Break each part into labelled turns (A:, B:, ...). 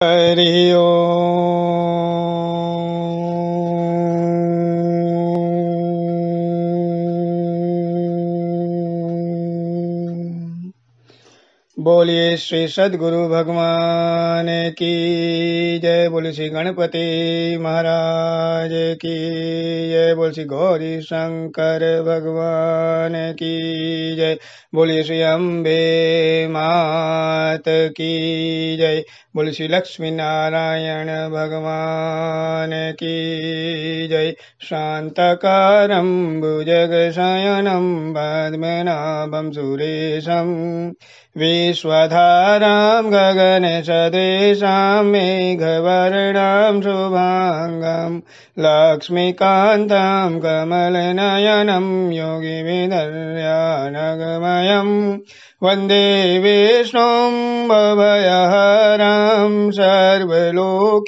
A: हरि ओम। बोलिए श्री सद्गुरु भगवान की जय। बोलिए श्री गणपति महाराज की जय। बोलिए श्री गौरी शंकर भगवान की जय। बोलिए श्री अम्बे मात की जय। बोलिए श्री लक्ष्मी नारायण भगवान की जय। शांताकारं भुजगशयनं पद्मनाभं सुरेशं विश्वधारां गगनसदृशां मेघवर्णां शुभांगं लक्ष्मीकान्तं कमलनयनं योगिविदर्यानगमयं वन्दे विष्णुं भवभयहरं सर्वलोकैकनाथं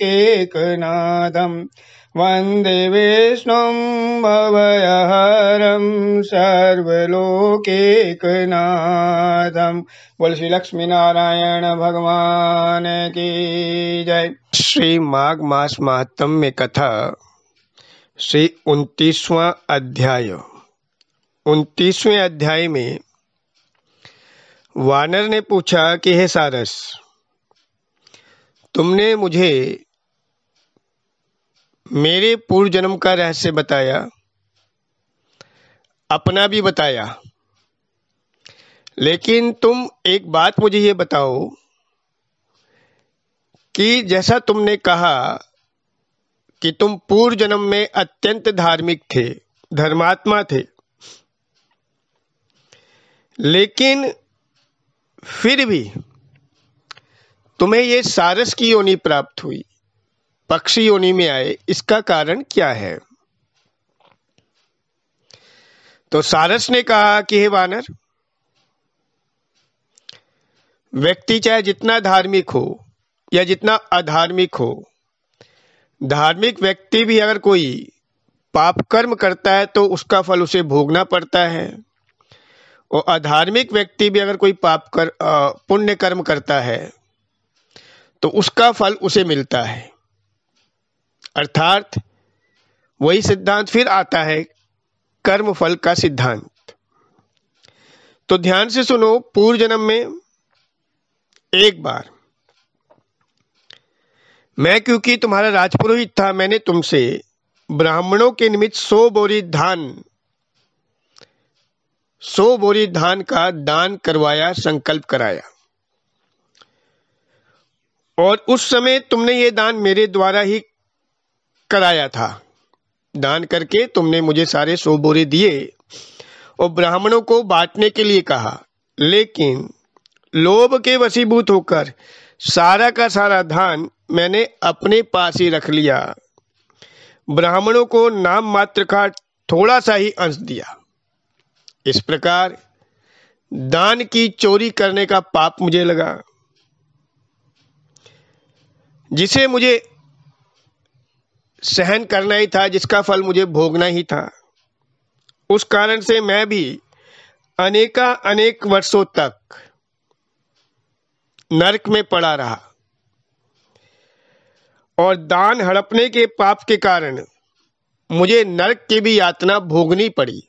A: वन्दे विष्णुं भवभयहरं सर्वलोकैकनाथं। बोल श्री लक्ष्मी नारायण भगवान की जय। श्री माघ मास महात्म्य कथा श्री 29वां अध्याय। 29वें अध्याय में वानर ने पूछा कि हे सारस, तुमने मुझे मेरे पूर्व जन्म का रहस्य बताया, अपना भी बताया, लेकिन तुम एक बात मुझे ये बताओ कि जैसा तुमने कहा कि तुम पूर्व जन्म में अत्यंत धार्मिक थे, धर्मात्मा थे, लेकिन फिर भी तुम्हें ये सारस की योनि प्राप्त हुई, पक्षी योनि में आए, इसका कारण क्या है? तो सारस ने कहा कि हे वानर, व्यक्ति चाहे जितना धार्मिक हो या जितना अधार्मिक हो, धार्मिक व्यक्ति भी अगर कोई पाप कर्म करता है तो उसका फल उसे भोगना पड़ता है, और अधार्मिक व्यक्ति भी अगर कोई पुण्य कर्म करता है तो उसका फल उसे मिलता है। अर्थात वही सिद्धांत फिर आता है, कर्म फल का सिद्धांत। तो ध्यान से सुनो। पूर्व जन्म में एक बार मैं, क्योंकि तुम्हारा राजपुरोहित था, मैंने तुमसे ब्राह्मणों के निमित्त 100 बोरी धान का दान करवाया, संकल्प कराया, और उस समय तुमने ये दान मेरे द्वारा ही कराया था। दान करके तुमने मुझे सारे 100 बोरे दिए और ब्राह्मणों को बांटने के लिए कहा, लेकिन लोभ के वशीभूत होकर सारा का सारा धान मैंने अपने पास ही रख लिया। ब्राह्मणों को नाम मात्र का थोड़ा सा ही अंश दिया। इस प्रकार दान की चोरी करने का पाप मुझे लगा, जिसे मुझे सहन करना ही था, जिसका फल मुझे भोगना ही था। उस कारण से मैं भी अनेक वर्षों तक नरक में पड़ा रहा, और दान हड़पने के पाप के कारण मुझे नरक की भी यातना भोगनी पड़ी।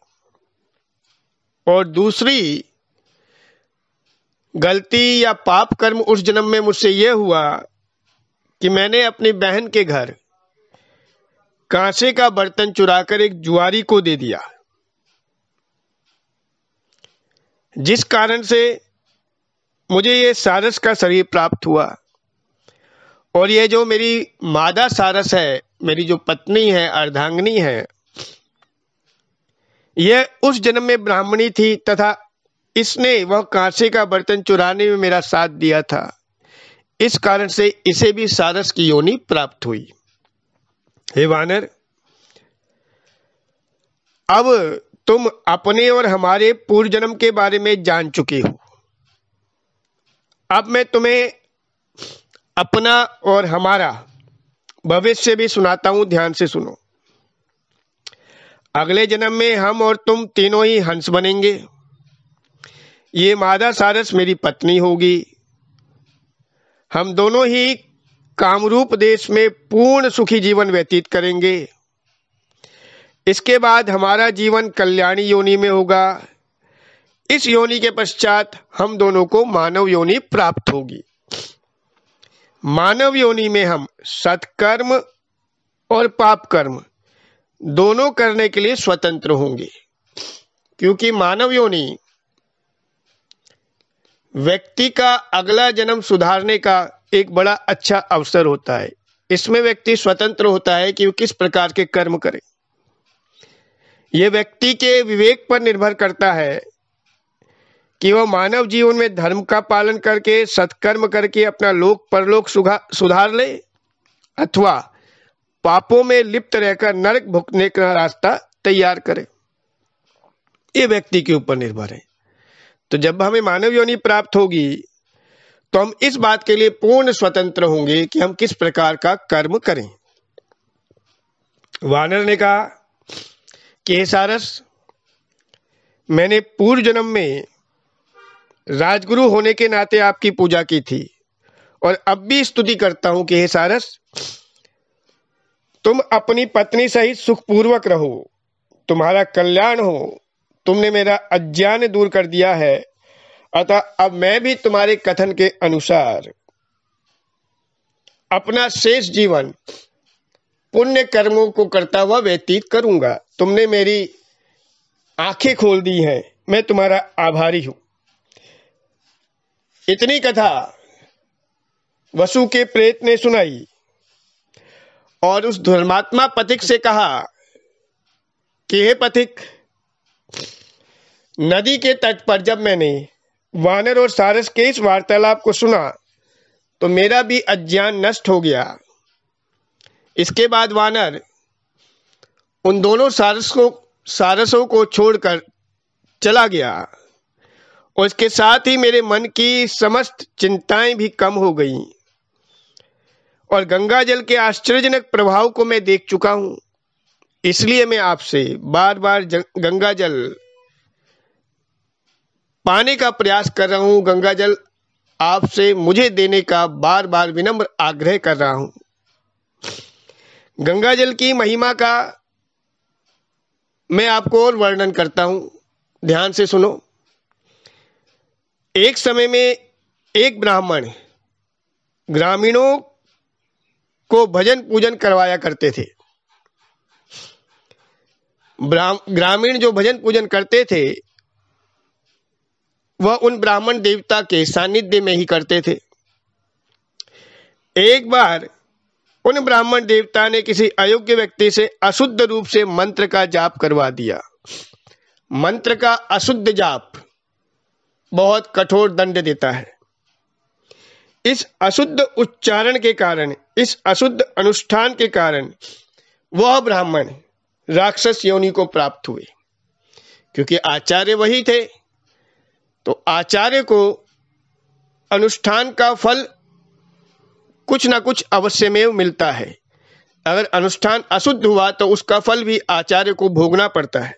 A: और दूसरी गलती या पाप कर्म उस जन्म में मुझसे यह हुआ कि मैंने अपनी बहन के घर कांसे का बर्तन चुराकर एक जुआरी को दे दिया, जिस कारण से मुझे ये सारस का शरीर प्राप्त हुआ। और ये जो मेरी मादा सारस है, मेरी जो पत्नी है, अर्धांगिनी है, यह उस जन्म में ब्राह्मणी थी, तथा इसने वह कांसे का बर्तन चुराने में मेरा साथ दिया था। इस कारण से इसे भी सारस की योनि प्राप्त हुई। हे वानर, अब तुम अपने और हमारे पूर्व जन्म के बारे में जान चुके हो। अब मैं तुम्हें अपना और हमारा भविष्य भी सुनाता हूं, ध्यान से सुनो। अगले जन्म में हम और तुम तीनों ही हंस बनेंगे। ये मादा सारस मेरी पत्नी होगी। हम दोनों ही कामरूप देश में पूर्ण सुखी जीवन व्यतीत करेंगे। इसके बाद हमारा जीवन कल्याणी योनि में होगा। इस योनि के पश्चात हम दोनों को मानव योनि प्राप्त होगी। मानव योनि में हम सत्कर्म और पाप कर्म दोनों करने के लिए स्वतंत्र होंगे, क्योंकि मानव योनि व्यक्ति का अगला जन्म सुधारने का एक बड़ा अच्छा अवसर होता है। इसमें व्यक्ति स्वतंत्र होता है कि वो किस प्रकार के कर्म करे। यह व्यक्ति के विवेक पर निर्भर करता है कि वह मानव जीवन में धर्म का पालन करके सत्कर्म करके अपना लोक परलोक सुधार ले, अथवा पापों में लिप्त रहकर नरक भुगतने का रास्ता तैयार करे। ये व्यक्ति के ऊपर निर्भर है। तो जब हमें मानव योनि प्राप्त होगी तो हम इस बात के लिए पूर्ण स्वतंत्र होंगे कि हम किस प्रकार का कर्म करें। वानर ने कहा कि हे सारस, मैंने पूर्व जन्म में राजगुरु होने के नाते आपकी पूजा की थी और अब भी स्तुति करता हूं कि हे सारस, तुम अपनी पत्नी सहित सुखपूर्वक रहो, तुम्हारा कल्याण हो। तुमने मेरा अज्ञान दूर कर दिया है, अतः अब मैं भी तुम्हारे कथन के अनुसार अपना शेष जीवन पुण्य कर्मों को करता हुआ व्यतीत करूंगा। तुमने मेरी आंखें खोल दी हैं, मैं तुम्हारा आभारी हूं। इतनी कथा वसु के प्रेत ने सुनाई और उस धर्मात्मा पथिक से कहा कि हे पथिक, नदी के तट पर जब मैंने वानर और सारस के इस वार्तालाप को सुना तो मेरा भी अज्ञान नष्ट हो गया। इसके बाद वानर उन दोनों सारसों को छोड़कर चला गया और इसके साथ ही मेरे मन की समस्त चिंताएं भी कम हो गईं और गंगा जल के आश्चर्यजनक प्रभाव को मैं देख चुका हूं। इसलिए मैं आपसे बार बार गंगा जल पाने का प्रयास कर रहा हूं। गंगा जल आपसे मुझे देने का बार बार विनम्र आग्रह कर रहा हूं। गंगा जल की महिमा का मैं आपको और वर्णन करता हूं, ध्यान से सुनो। एक समय में एक ब्राह्मण ग्रामीणों को भजन पूजन करवाया करते थे। ग्रामीण जो भजन पूजन करते थे वह उन ब्राह्मण देवता के सानिध्य में ही करते थे। एक बार उन ब्राह्मण देवता ने किसी अयोग्य व्यक्ति से अशुद्ध रूप से मंत्र का जाप करवा दिया। मंत्र का अशुद्ध जाप बहुत कठोर दंड देता है। इस अशुद्ध उच्चारण के कारण, इस अशुद्ध अनुष्ठान के कारण वह ब्राह्मण राक्षस योनि को प्राप्त हुए। क्योंकि आचार्य वही थे, तो आचार्य को अनुष्ठान का फल कुछ ना कुछ अवश्यमेव मिलता है। अगर अनुष्ठान अशुद्ध हुआ तो उसका फल भी आचार्य को भोगना पड़ता है।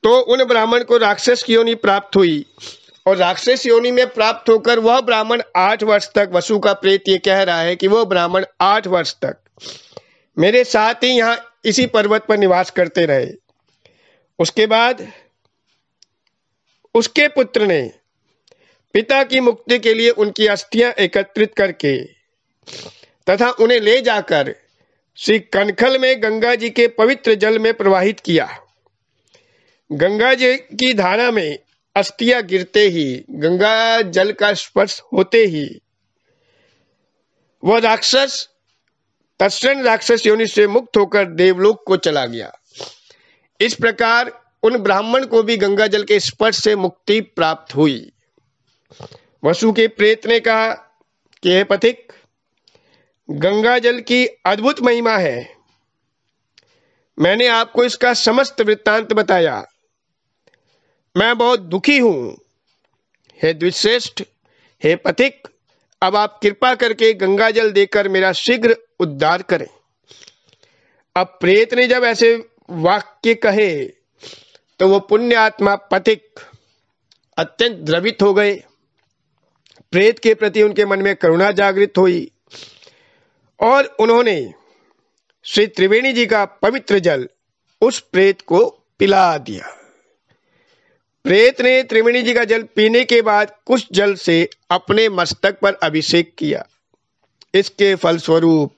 A: तो उन ब्राह्मण को राक्षस की योनि प्राप्त हुई और राक्षस योनि में प्राप्त होकर वह ब्राह्मण 8 वर्ष तक, वसु का प्रेत ये कह रहा है कि वह ब्राह्मण 8 वर्ष तक मेरे साथ ही यहाँ इसी पर्वत पर निवास करते रहे। उसके बाद उसके पुत्र ने पिता की मुक्ति के लिए उनकी अस्थियां एकत्रित करके तथा उन्हें ले जाकर श्री कनखल में गंगा जी के पवित्र जल में प्रवाहित किया। गंगा जी की धारा में अस्थियां गिरते ही, गंगा जल का स्पर्श होते ही वह राक्षस तत्क्षण राक्षस योनि से मुक्त होकर देवलोक को चला गया। इस प्रकार उन ब्राह्मण को भी गंगा जल के स्पर्श से मुक्ति प्राप्त हुई। वसु के प्रेत ने कहा कि हे पथिक, गंगा जल की अद्भुत महिमा है। मैंने आपको इसका समस्त वृत्तांत बताया। मैं बहुत दुखी हूं। हे द्विश्रेष्ठ, हे पथिक, अब आप कृपा करके गंगा जल देकर मेरा शीघ्र उद्धार करें। अब प्रेत ने जब ऐसे वाक्य कहे तो वो पुण्य आत्मा पथिक अत्यंत द्रवित हो गए। प्रेत के प्रति उनके मन में करुणा जागृत हुई और उन्होंने श्री त्रिवेणी जी का पवित्र जल उस प्रेत को पिला दिया। प्रेत ने त्रिवेणी जी का जल पीने के बाद कुछ जल से अपने मस्तक पर अभिषेक किया। इसके फलस्वरूप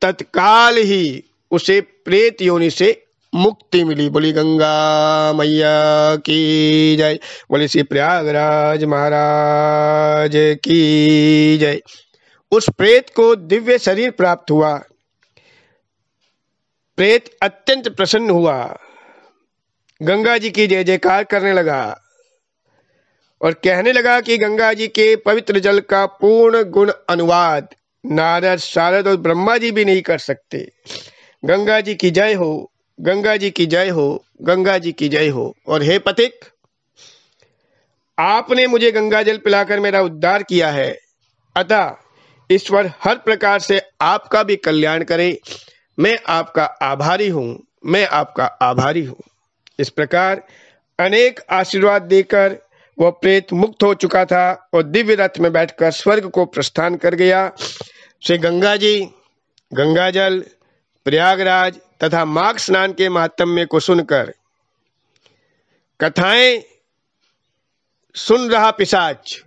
A: तत्काल ही उसे प्रेत योनि से मुक्ति मिली। बोली गंगा मैया की जय। बोली श्री प्रयागराज महाराज की जय। उस प्रेत को दिव्य शरीर प्राप्त हुआ। प्रेत अत्यंत प्रसन्न हुआ, गंगा जी की जय जयकार करने लगा और कहने लगा कि गंगा जी के पवित्र जल का पूर्ण गुण अनुवाद नारद, शारद और ब्रह्मा जी भी नहीं कर सकते। गंगा जी की जय हो, गंगा जी की जय हो, गंगा जी की जय हो। और हे पथिक, आपने मुझे गंगा जल पिलाकर मेरा उद्धार किया है, अतः ईश्वर हर प्रकार से आपका भी कल्याण करे। मैं आपका आभारी हूं, मैं आपका आभारी हूं। इस प्रकार अनेक आशीर्वाद देकर वह प्रेत मुक्त हो चुका था और दिव्य रथ में बैठकर स्वर्ग को प्रस्थान कर गया। श्री गंगा जी, गंगा जल, प्रयागराज तथा माघ स्नान के महात्म्य को सुनकर कथाएं सुन रहा पिशाच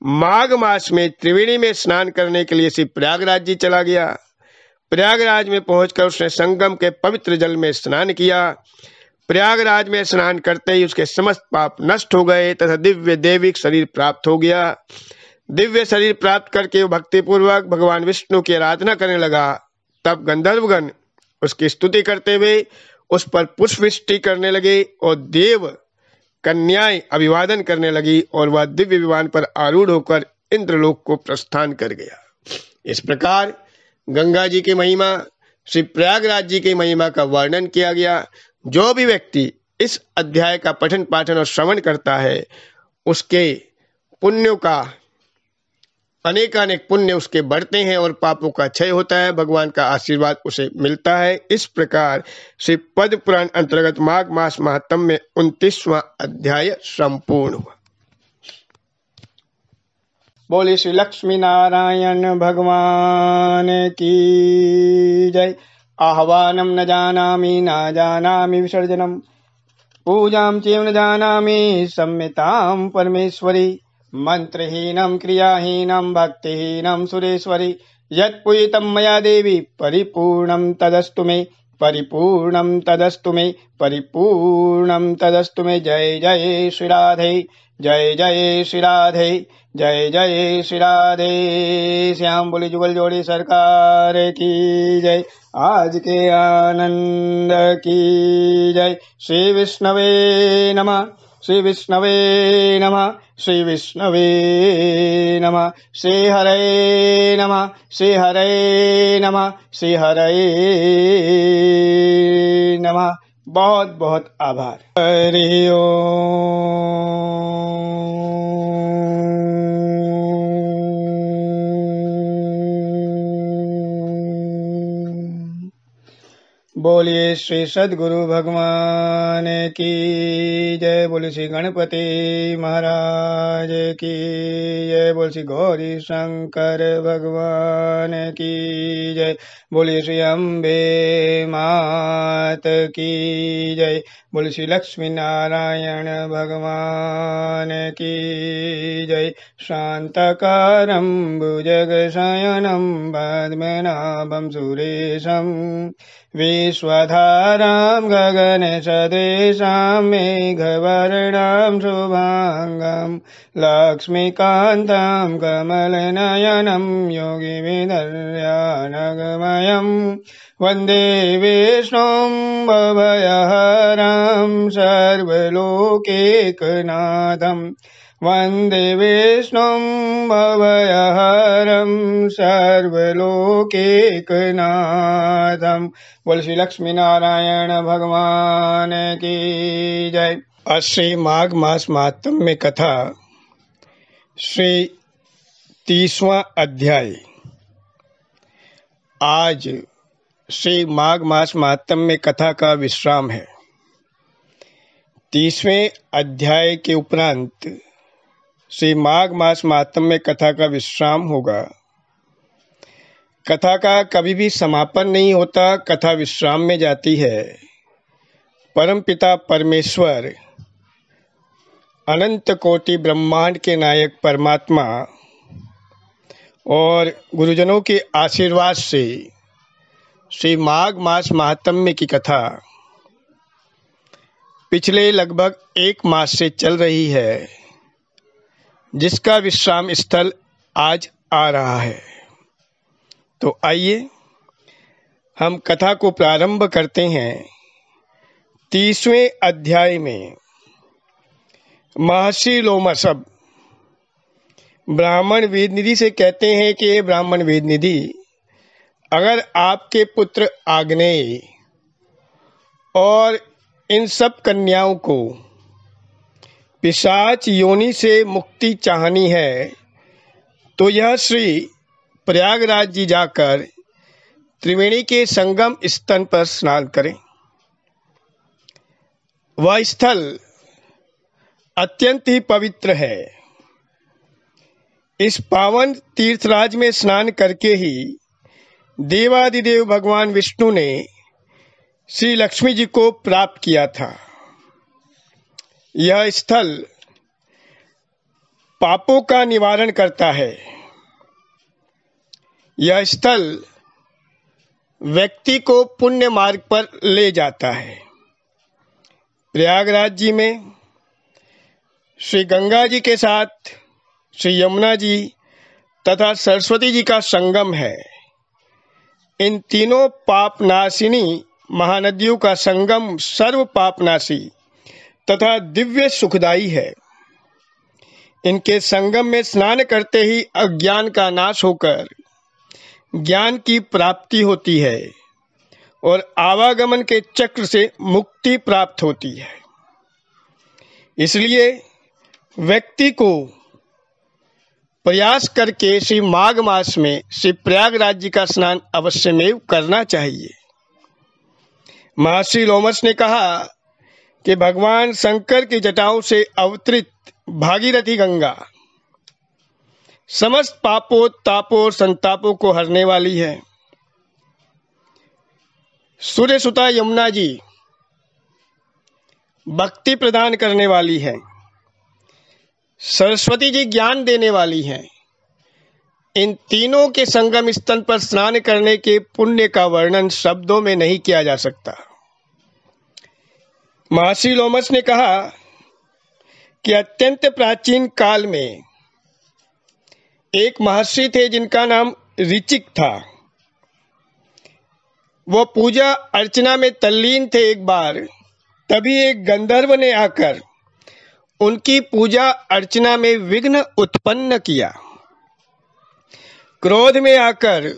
A: माघ मास में त्रिवेणी में स्नान करने के लिए श्री प्रयागराज जी चला गया। प्रयागराज में पहुंचकर उसने संगम के पवित्र जल में स्नान किया। प्रयागराज में स्नान करते ही उसके समस्त पाप नष्ट हो गए तथा दिव्य दैविक शरीर प्राप्त हो गया। दिव्य शरीर प्राप्त करके वो भक्तिपूर्वक भगवान विष्णु की आराधना करने लगा। तब गंधर्वगण उसकी स्तुति करते हुए उस पर पुष्पवृष्टि करने लगे और देव कन्याएं अभिवादन करने लगी और वह दिव्य विमान पर आरूढ़ होकर इंद्रलोक को प्रस्थान कर गया। इस प्रकार गंगा जी की महिमा, श्री प्रयागराज जी की महिमा का वर्णन किया गया। जो भी व्यक्ति इस अध्याय का पठन पाठन और श्रवण करता है, उसके पुण्यों का अनेकानेक पुण्य उसके बढ़ते हैं और पापों का क्षय होता है, भगवान का आशीर्वाद उसे मिलता है। इस प्रकार श्री पद्म पुराण अंतर्गत माघ मास महात्म्य में 29वां अध्याय संपूर्ण हुआ। बोले श्री लक्ष्मी नारायण भगवान की जय। आह्वानम न जानामि न जानामि विसर्जनम, पूजां चैव न जानामि संहितां परमेश्वरी, मंत्रहीनं क्रियाहीनं भक्तिहीनं सुरेश्वरी, यत्पूजितं मया देवी परिपूर्णं तदस्तु मे, परिपूर्णं तदस्तु मे, परिपूर्णं तदस्तु मे। जय जय श्री राधे, जय जय श्री राधे, जय जय श्री राधे श्याम। बोली जुगल जोड़ी सरकार की जय। आज के आनंद की जय। श्री विष्णवे नमः, श्री विष्णवे नमः, श्री विष्णवे नमः, श्री हरे नमः, श्री हरे नमः, श्री हरे नमः। बहुत बहुत आभार। हरि ओम। बोलिए श्री सद्गुरु भगवान की जय। बोलिए श्री गणपति महाराज की जय। बोलिए श्री गौरी शंकर भगवान की जय। बोलिए श्री अम्बे मात की जय। बोलिए श्री लक्ष्मी नारायण भगवान की जय। शांतकारं भुजगशयनं पद्मनाभं सुरेशं, विश्वधारां गगनसदृशां मेघवर्णां शुभांगं, लक्ष्मीकान्तं कमलनयनं योगिविदर्यानगमयं, वन्दे विष्णुं भवभयहरं सर्वलोकैकनाथं, वन्दे विष्णुं भवभयहरं सर्वलोकैकनाथं। बोल श्री लक्ष्मी नारायण भगवान की जय। श्री माघ मास महात्म्य में कथा श्री 30वां अध्याय। आज श्री माघ मास महात्म्य में कथा का विश्राम है। 30वें अध्याय के उपरांत श्री माघ मास महात्म्य में कथा का विश्राम होगा। कथा का कभी भी समापन नहीं होता, कथा विश्राम में जाती है। परमपिता परमेश्वर, अनंत कोटि ब्रह्मांड के नायक परमात्मा और गुरुजनों के आशीर्वाद से श्री माघ मास महात्म्य की कथा पिछले लगभग 1 मास से चल रही है, जिसका विश्राम स्थल आज आ रहा है। तो आइए हम कथा को प्रारंभ करते हैं। 30वें अध्याय में महर्षि लोमश ब्राह्मण वेदनिधि से कहते हैं कि हे ब्राह्मण वेदनिधि, अगर आपके पुत्र आग्नेय और इन सब कन्याओं को पिशाच योनि से मुक्ति चाहनी है तो यह श्री प्रयागराज जी जाकर त्रिवेणी के संगम स्थल पर स्नान करें। वह स्थल अत्यंत ही पवित्र है। इस पावन तीर्थराज में स्नान करके ही देवादिदेव भगवान विष्णु ने श्री लक्ष्मी जी को प्राप्त किया था। यह स्थल पापों का निवारण करता है। यह स्थल व्यक्ति को पुण्य मार्ग पर ले जाता है। प्रयागराज जी में श्री गंगा जी के साथ श्री यमुना जी तथा सरस्वती जी का संगम है। इन तीनों पापनाशिनी महानदियों का संगम सर्व पापनाशी तथा दिव्य सुखदायी है। इनके संगम में स्नान करते ही अज्ञान का नाश होकर ज्ञान की प्राप्ति होती है और आवागमन के चक्र से मुक्ति प्राप्त होती है। इसलिए व्यक्ति को प्रयास करके श्री माघ मास में श्री प्रयागराज जी का स्नान अवश्यमेव करना चाहिए। महर्षि लोमश ने कहा कि भगवान शंकर की जटाओं से अवतरित भागीरथी गंगा समस्त पापों तापों और संतापों को हरने वाली है। सूर्य सुता यमुना जी भक्ति प्रदान करने वाली है। सरस्वती जी ज्ञान देने वाली हैं। इन तीनों के संगम स्थल पर स्नान करने के पुण्य का वर्णन शब्दों में नहीं किया जा सकता। महर्षि लोमश ने कहा कि अत्यंत प्राचीन काल में एक महर्षि थे जिनका नाम ऋचिक था। वो पूजा अर्चना में तल्लीन थे। एक बार तभी एक गंधर्व ने आकर उनकी पूजा अर्चना में विघ्न उत्पन्न किया। क्रोध में आकर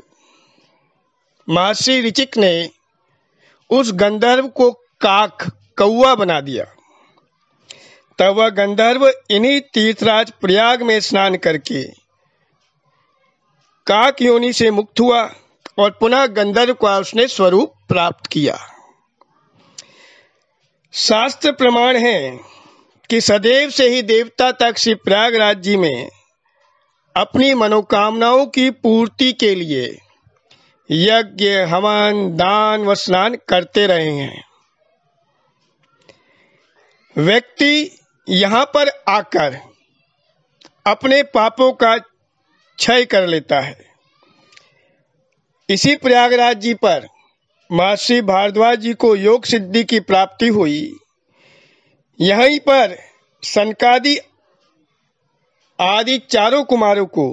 A: महर्षि ऋचिक ने उस गंधर्व को कौवा बना दिया। तब वह गंधर्व इन्हीं तीर्थराज प्रयाग में स्नान करके काक योनि से मुक्त हुआ और पुनः गंधर्व का उसने स्वरूप प्राप्त किया। शास्त्र प्रमाण है कि सदैव से ही देवता तक श्री प्रयागराज जी में अपनी मनोकामनाओं की पूर्ति के लिए यज्ञ हवन दान व स्नान करते रहे हैं। व्यक्ति यहाँ पर आकर अपने पापों का क्षय कर लेता है। इसी प्रयागराज जी पर महर्षि भारद्वाज जी को योग सिद्धि की प्राप्ति हुई। यहीं पर सनकादि आदि चारों कुमारों को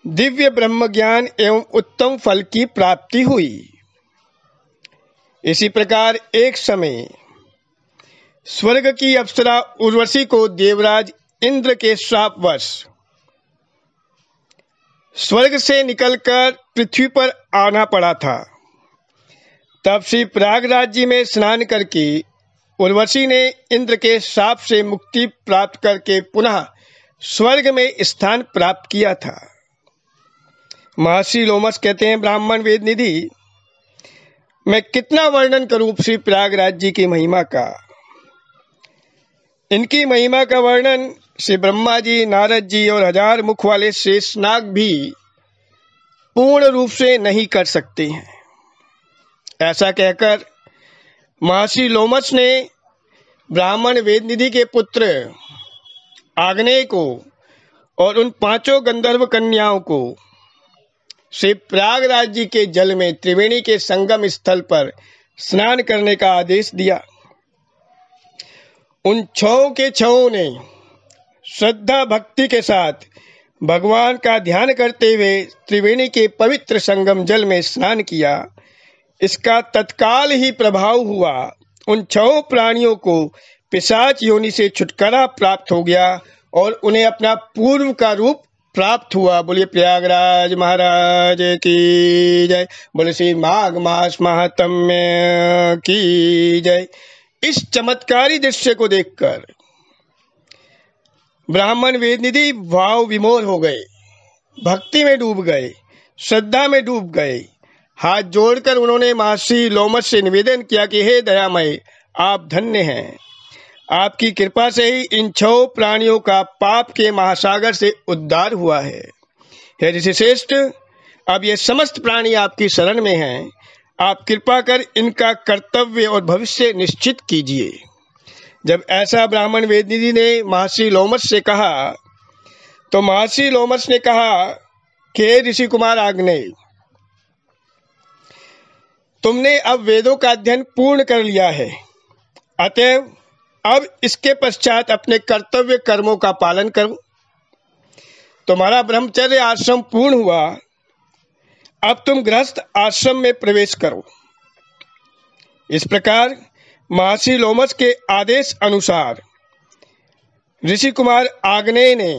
A: दिव्य ब्रह्म ज्ञान एवं उत्तम फल की प्राप्ति हुई। इसी प्रकार एक समय स्वर्ग की अप्सरा उर्वशी को देवराज इंद्र के श्रापवश स्वर्ग से निकलकर पृथ्वी पर आना पड़ा था। तब श्री प्रयागराज जी में स्नान करके उर्वशी ने इंद्र के शाप से मुक्ति प्राप्त करके पुनः स्वर्ग में स्थान प्राप्त किया था। महर्षि लोमश कहते हैं, ब्राह्मण वेदनिधि, मैं कितना वर्णन करूं श्री प्रयागराज जी की महिमा का। इनकी महिमा का वर्णन श्री ब्रह्मा जी, नारद जी और 1000 मुख वाले शेषनाग भी पूर्ण रूप से नहीं कर सकते हैं। ऐसा कहकर महर्षि लोमश ने ब्राह्मण वेदनिधि के पुत्र आग्नेय को और उन 5 गंधर्व कन्याओं को श्री प्रयागराज जी के जल में त्रिवेणी के संगम स्थल पर स्नान करने का आदेश दिया। उन 6 के 6 ने श्रद्धा भक्ति के साथ भगवान का ध्यान करते हुए त्रिवेणी के पवित्र संगम जल में स्नान किया। इसका तत्काल ही प्रभाव हुआ। उन 6 प्राणियों को पिशाच योनि से छुटकारा प्राप्त हो गया और उन्हें अपना पूर्व का रूप प्राप्त हुआ। बोलिए प्रयागराज महाराज की जय। बोले श्री माघ मास महात्म्य की जय। इस चमत्कारी दृश्य को देखकर ब्राह्मण वेदनिधि भाव विमोर हो गए, भक्ति में डूब गए, श्रद्धा में डूब गए। हाथ जोड़कर उन्होंने महर्षि लोमश से निवेदन किया कि हे दयामय, आप धन्य हैं। आपकी कृपा से ही इन 6 प्राणियों का पाप के महासागर से उद्धार हुआ है। हे ऋषि श्रेष्ठ, अब ये समस्त प्राणी आपकी शरण में हैं। आप कृपा कर इनका कर्तव्य और भविष्य निश्चित कीजिए। जब ऐसा ब्राह्मण वेदनिधि ने महर्षि लोमश से कहा तो महर्षि लोमश ने कहा कि ऋषि कुमार आग्नेय, तुमने अब वेदों का अध्ययन पूर्ण कर लिया है, अतएव अब इसके पश्चात अपने कर्तव्य कर्मों का पालन करो। तुम्हारा ब्रह्मचर्य आश्रम पूर्ण हुआ, अब तुम गृहस्थ आश्रम में प्रवेश करो। इस प्रकार महर्षि लोमश के आदेश अनुसार ऋषि कुमार आग्नेय ने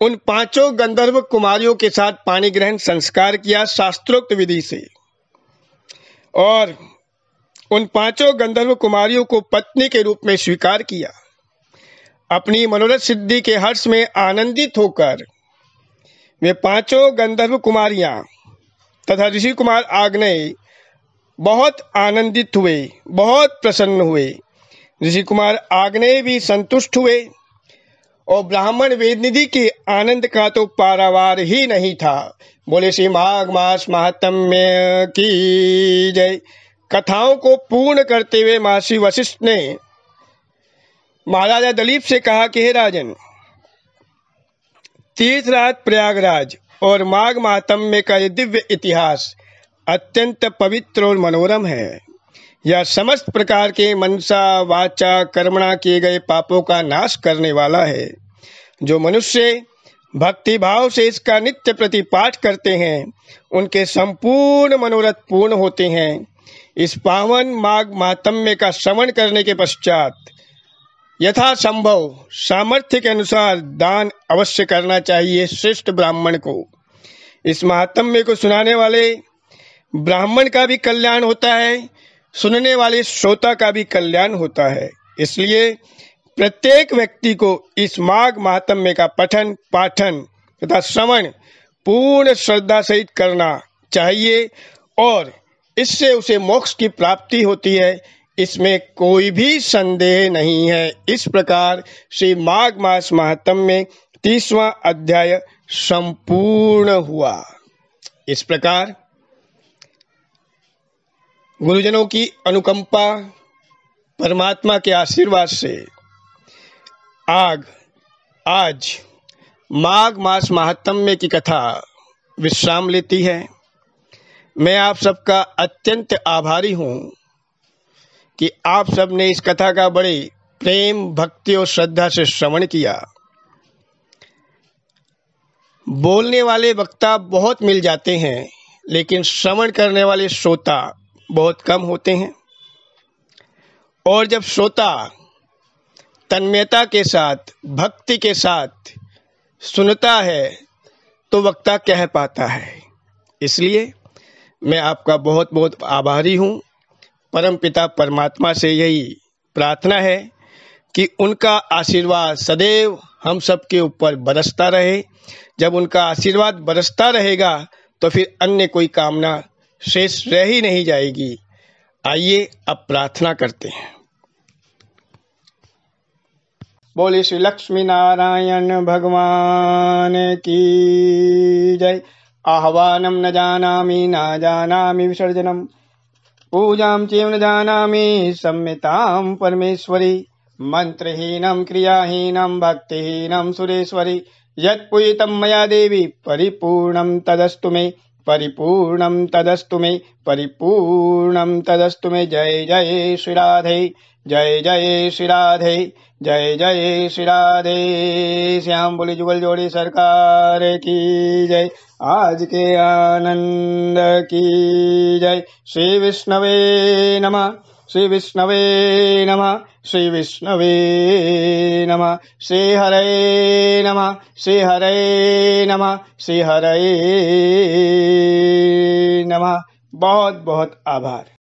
A: उन 5 गंधर्व कुमारियों के साथ पाणी ग्रहण संस्कार किया शास्त्रोक्त विधि से, और उन 5 गंधर्व कुमारियों को पत्नी के रूप में स्वीकार किया। अपनी मनोरथ सिद्धि के हर्ष में आनंदित होकर वे 5 गंधर्व कुमारियां तथा ऋषि कुमार आग्नेय बहुत आनंदित हुए, बहुत प्रसन्न हुए। ऋषि कुमार आग्नेय भी संतुष्ट हुए और ब्राह्मण वेदनिधि के आनंद का तो पारावार ही नहीं था। बोले श्री माघ मास महात्म्य की जय। कथाओं को पूर्ण करते हुए महर्षि वशिष्ठ ने महाराजा दलीप से कहा कि हे राजन, तीर्थराज प्रयागराज और माघ महात्म्य का ये दिव्य इतिहास अत्यंत पवित्र और मनोरम है। यह समस्त प्रकार के मनसा वाचा कर्मणा किए गए पापों का नाश करने वाला है। जो मनुष्य भक्ति भाव से इसका नित्य प्रतिपाठ करते हैं, उनके संपूर्ण मनोरथ पूर्ण होते हैं। इस पावन माघ महात्म्य का श्रवण करने के पश्चात यथासंभव सामर्थ्य के अनुसार दान अवश्य करना चाहिए श्रेष्ठ ब्राह्मण को। इस महात्म्य को सुनाने वाले ब्राह्मण का भी कल्याण होता है, सुनने वाले श्रोता का भी कल्याण होता है। इसलिए प्रत्येक व्यक्ति को इस माघ महात्म्य का पठन पाठन तथा श्रवण पूर्ण श्रद्धा सहित करना चाहिए और इससे उसे मोक्ष की प्राप्ति होती है, इसमें कोई भी संदेह नहीं है। इस प्रकार श्री माघ मास महात्म्य 30वां अध्याय संपूर्ण हुआ। इस प्रकार गुरुजनों की अनुकंपा, परमात्मा के आशीर्वाद से आज माघ मास महात्म्य की कथा विश्राम लेती है। मैं आप सबका अत्यंत आभारी हूँ कि आप सब ने इस कथा का बड़े प्रेम, भक्ति और श्रद्धा से श्रवण किया। बोलने वाले वक्ता बहुत मिल जाते हैं, लेकिन श्रवण करने वाले श्रोता बहुत कम होते हैं। और जब श्रोता तन्मयता के साथ, भक्ति के साथ सुनता है तो वक्ता कह पाता है। इसलिए मैं आपका बहुत बहुत आभारी हूँ। परमपिता परमात्मा से यही प्रार्थना है कि उनका आशीर्वाद सदैव हम सब के ऊपर बरसता रहे। जब उनका आशीर्वाद बरसता रहेगा तो फिर अन्य कोई कामना शेष रह ही नहीं जाएगी। आइए अब प्रार्थना करते हैं।
B: बोले श्री लक्ष्मी नारायण भगवान की जय। आह्वानं न जानामि न जानामि विसर्जनम्, पूजां चैव न जानामि संहितां परमेश्वरी। मंत्रहीनं क्रियाहीनं भक्तिहीनं सुरेश्वरी, यत्पूजितं मया देवी परिपूर्णं तदस्तु मे, परिपूर्णं तदस्तु मे, परिपूर्णं तदस्तु मे। जय जय श्री राधे, जय जय श्री राधे, जय जय श्री राधे श्याम। बोली जुगल जोड़ी सरकार की जय, आज के आनंद की जय। श्री विष्णवे नमः, श्री विष्णवे नमः, श्री विष्णवे नमः। श्री हरे नमः, श्री हरे नमः, श्री हरे नमः। बहुत बहुत आभार।